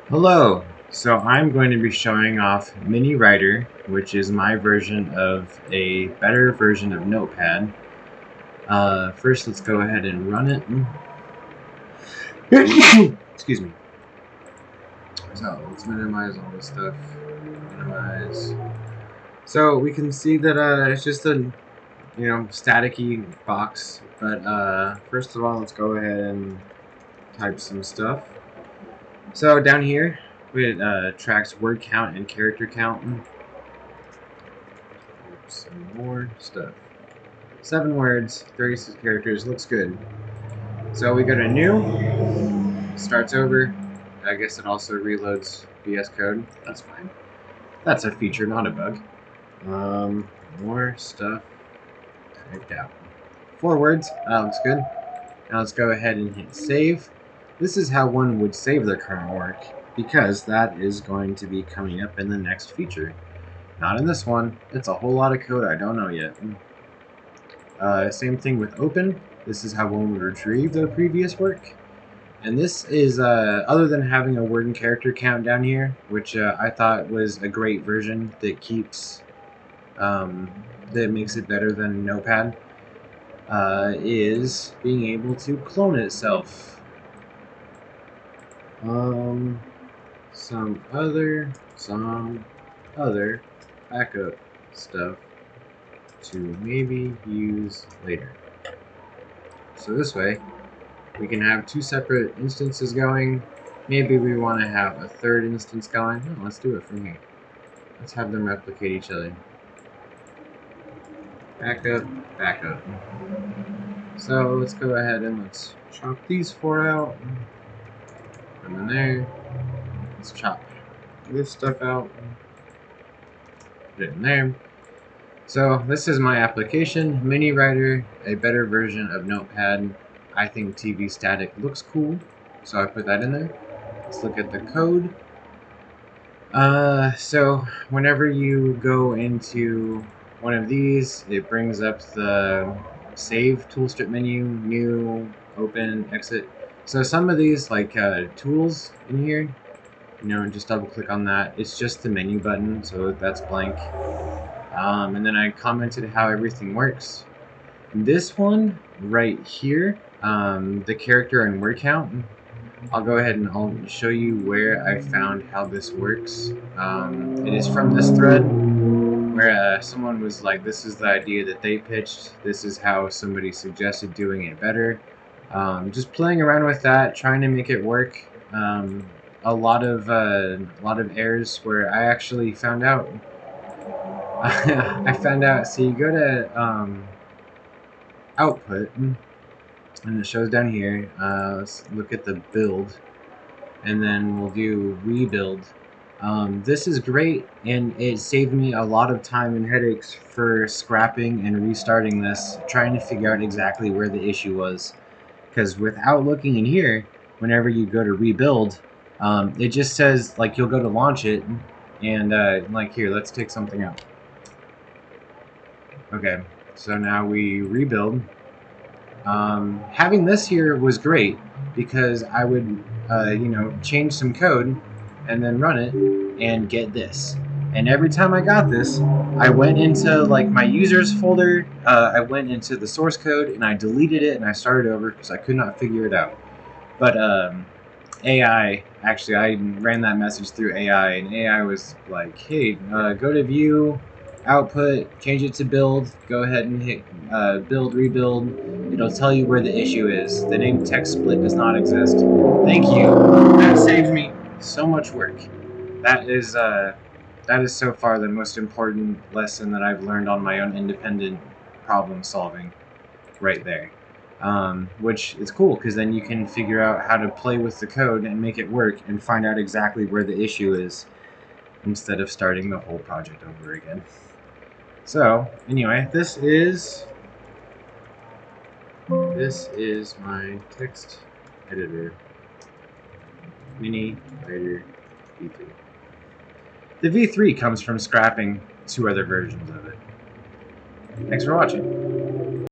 Hello! So I'm going to be showing off minirider, which is my version of a better version of Notepad. First, let's go ahead and run it. Excuse me. So let's minimize all this stuff. Minimize. So we can see that it's just a staticky box. But first of all, let's go ahead and type some stuff. So down here, it tracks word count and character count. Some more stuff. 7 words, 36 characters, looks good. So we go to new, starts over. I guess it also reloads VS Code. That's fine. That's a feature, not a bug. More stuff typed out. 4 words, that looks good. Now let's go ahead and hit save. This is how one would save their current work, because that is going to be coming up in the next feature. Not in this one. It's a whole lot of code I don't know yet. Same thing with open. This is how one would retrieve the previous work. And this is, other than having a word and character count down here, which I thought was a great version that keeps, that makes it better than Notepad, is being able to clone itself. Some other backup stuff to maybe use later. So this way, we can have 2 separate instances going. Maybe we want to have a 3rd instance going. No, let's do it from here. Let's have them replicate each other. Backup, backup. So let's go ahead and let's chop these 4 out. Put them in there. Let's chop this stuff out. Put it in there. So this is my application, minirider, a better version of Notepad. I think TV static looks cool, so I put that in there. Let's look at the code. So whenever you go into one of these, it brings up the save toolstrip menu, new, open, exit. So some of these, like tools in here, just double click on that. It's just the menu button, so that's blank. And then I commented how everything works. This one right here, the character and word count, I'll go ahead and I'll show you where I found how this works. It is from this thread where someone was like, this is the idea that they pitched. This is how somebody suggested doing it better. Just playing around with that, trying to make it work. A lot of errors where I actually found out. I found out. So you go to output, and it shows down here. Let's look at the build, and then we'll do rebuild. This is great, and it saved me a lot of time and headaches for scrapping and restarting this, trying to figure out exactly where the issue was. Because without looking in here, whenever you go to rebuild, it just says, like, you'll go to launch it, and like here, let's take something out. Okay, so now we rebuild. Having this here was great because I would, change some code and then run it and get this. And every time I got this, I went into like my users folder, I went into the source code and I deleted it and I started over because I could not figure it out. But AI, actually, I ran that message through AI, and AI was like, hey, go to view, output, change it to build, go ahead and hit build, rebuild. It'll tell you where the issue is. The name text split does not exist. Thank you. That saved me so much work. That is so far the most important lesson that I've learned on my own independent problem solving right there. Which is cool because then you can figure out how to play with the code and make it work and find out exactly where the issue is instead of starting the whole project over again. So anyway, this is my text editor, minirider V3. The V3 comes from scrapping 2 other versions of it. Thanks for watching.